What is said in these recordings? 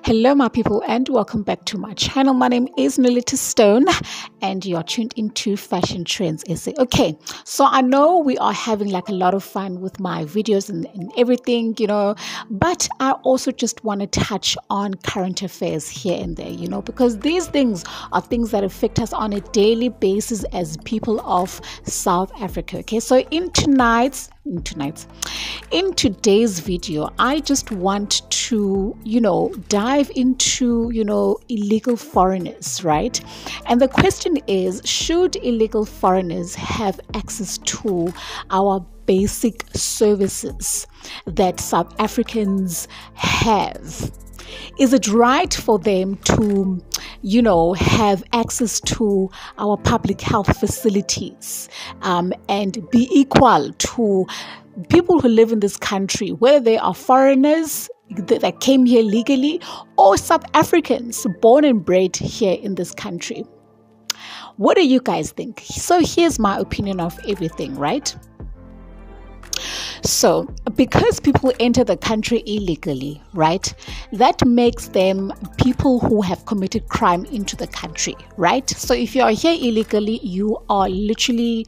Hello, my people, and welcome back to my channel. My name is Nolita Stone, and you're tuned into Fashion Trends SA. Okay, so I know we are having like a lot of fun with my videos and everything, but I also just want to touch on current affairs here and there, because these things are things that affect us on a daily basis as people of South Africa. Okay, so in today's video, I just want to dive into illegal foreigners, right? And the question is, should illegal foreigners have access to our basic services that South Africans have? Is it right for them to have access to our public health facilities and be equal to people who live in this country, whether they are foreigners that came here legally or South Africans born and bred here in this country? What do you guys think? So here's my opinion of everything, right? So, because people enter the country illegally, right, that makes them people who have committed crime into the country, right? So, if you are here illegally, you are literally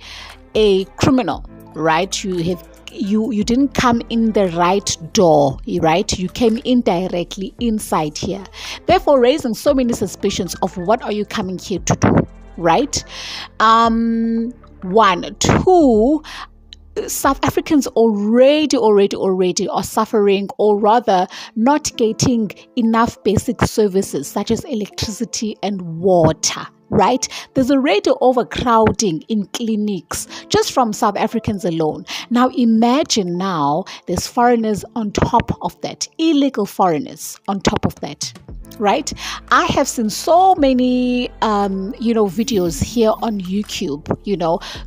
a criminal, right? You didn't come in the right door, right? You came in directly inside here, therefore raising so many suspicions of what are you coming here to do, right? Two, South Africans already are suffering, or rather not getting enough basic services such as electricity and water, right? There's already overcrowding in clinics just from South Africans alone. Now imagine there's foreigners on top of that, illegal foreigners on top of that. Right? I have seen so many, videos here on YouTube,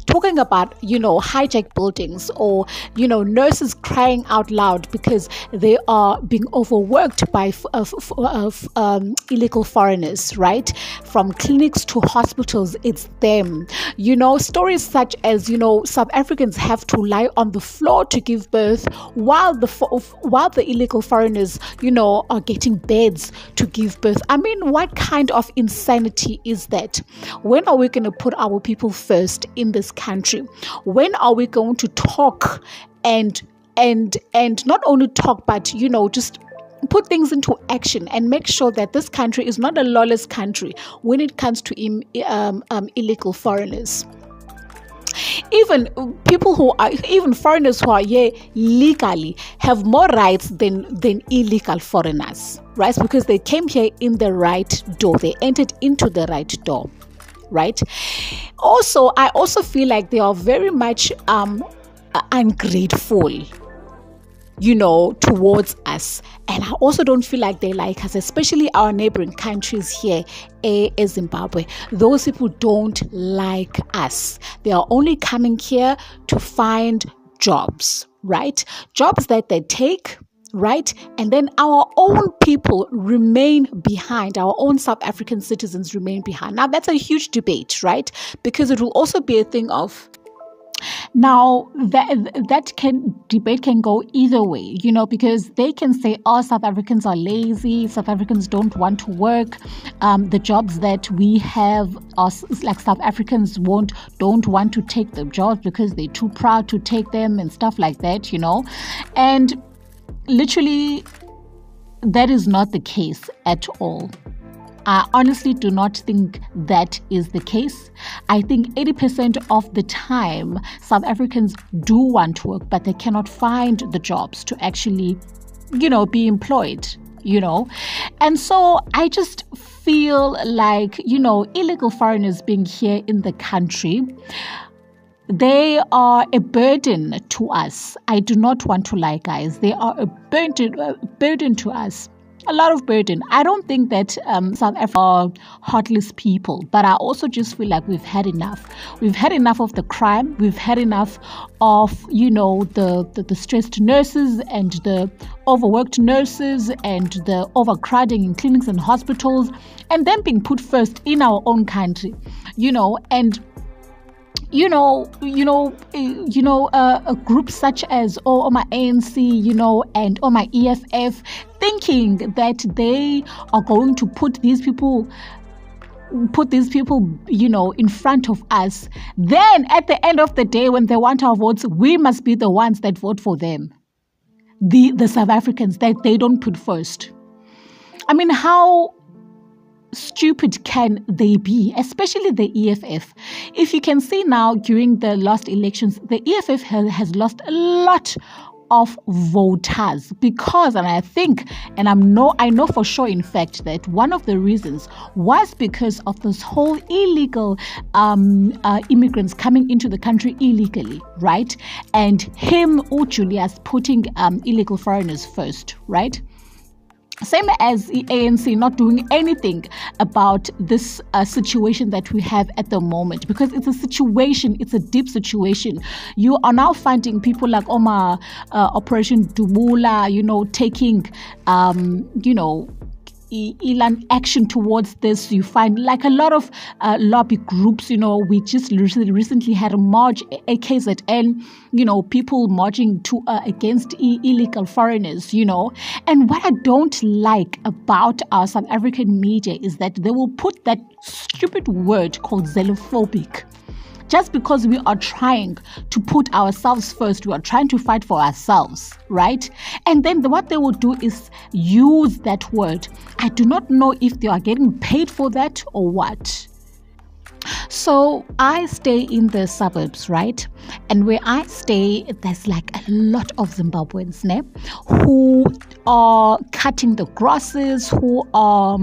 talking about, hijacked buildings or, nurses crying out loud because they are being overworked by illegal foreigners, right? From clinics to hospitals, it's them. Stories such as, South Africans have to lie on the floor to give birth while the illegal foreigners, are getting beds to give birth. I mean, what kind of insanity is that? When are we going to put our people first in this country? When are we going to talk and not only talk, but just put things into action and make sure that this country is not a lawless country when it comes to illegal foreigners? Even foreigners who are here legally have more rights than illegal foreigners, right? Because they came here in the right door. They entered into the right door, right? Also, I also feel like they are very much ungrateful, towards us. And I also don't feel like they like us, especially our neighboring countries here, Zimbabwe. Those people don't like us. They are only coming here to find jobs, right? Jobs that they take, right? And then our own people remain behind. Our own South African citizens remain behind. Now, that's a huge debate, right? Because it will also be a thing of, now, debate can go either way, because they can say, oh, South Africans are lazy, South Africans don't want to work, the jobs that we have are like South Africans don't want to take the jobs because they're too proud to take them and stuff like that, and literally that is not the case at all. I honestly do not think that is the case. I think 80% of the time, South Africans do want to work, but they cannot find the jobs to actually, be employed, And so I just feel like, illegal foreigners being here in the country, they are a burden to us. I do not want to lie, guys. They are a burden to us. A lot of burden. I don't think that South Africa are heartless people, but I also just feel like we've had enough. We've had enough of the crime. We've had enough of, the stressed nurses and the overworked nurses and the overcrowding in clinics and hospitals, and them being put first in our own country, and a group such as my ANC, and my EFF, thinking that they are going to put these people, in front of us. Then at the end of the day, when they want our votes, we must be the ones that vote for them. The South Africans that they don't put first. I mean, how stupid can they be, especially the EFF? If you can see now, during the last elections, the EFF has lost a lot of voters because, and I know for sure, in fact, that one of the reasons was because of this whole illegal immigrants coming into the country illegally, right? And him, Julius, putting illegal foreigners first, right? Same as the ANC not doing anything about this situation that we have at the moment, because it's a deep situation. You are now finding people like Operation Dubula, taking, action towards this. You find like a lot of lobby groups, we just recently had a march, AKZN, people marching against illegal foreigners, And what I don't like about our South African media is that they will put that stupid word called xenophobic. Just because we are trying to put ourselves first, we are trying to fight for ourselves, right? And then what they will do is use that word. I do not know if they are getting paid for that or what. So I stay in the suburbs, right? And where I stay, there's like a lot of Zimbabweans who are cutting the grasses, who are,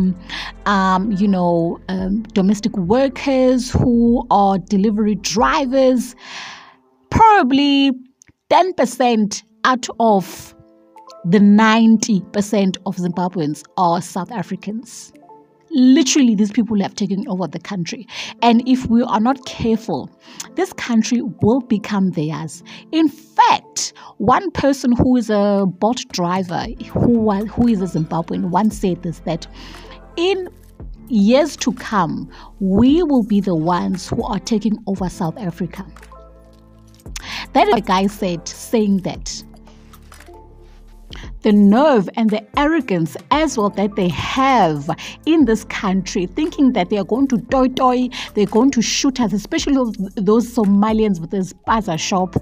domestic workers, who are delivery drivers. Probably 10% out of the 90% of Zimbabweans are South Africans. Literally, these people have taken over the country. And if we are not careful, this country will become theirs. In fact, one person who is a Bolt driver, who is a Zimbabwean, once said this, that in years to come, we will be the ones who are taking over South Africa. That is a guy saying that. The nerve and the arrogance as well that they have in this country, thinking that they are going to toy, they're going to shoot us, especially those Somalians with this bazaar shop.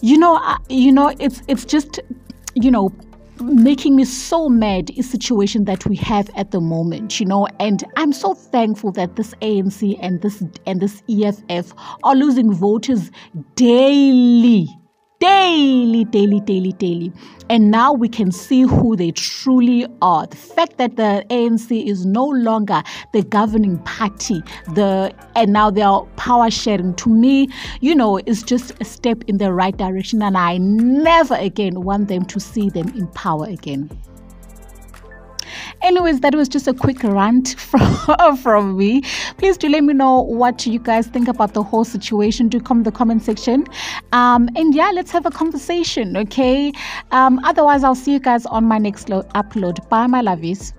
It's just, making me so mad is the situation that we have at the moment, and I'm so thankful that this ANC and this EFF are losing voters daily. And now we can see who they truly are. The fact that the ANC is no longer the governing party, and now they are power sharing, to me, is just a step in the right direction. And I never again want them to see them in power again. Anyways, that was just a quick rant from me. Please do let me know what you guys think about the whole situation. Do come in the comment section. And yeah, let's have a conversation, okay? Otherwise, I'll see you guys on my next upload. Bye, my lovies.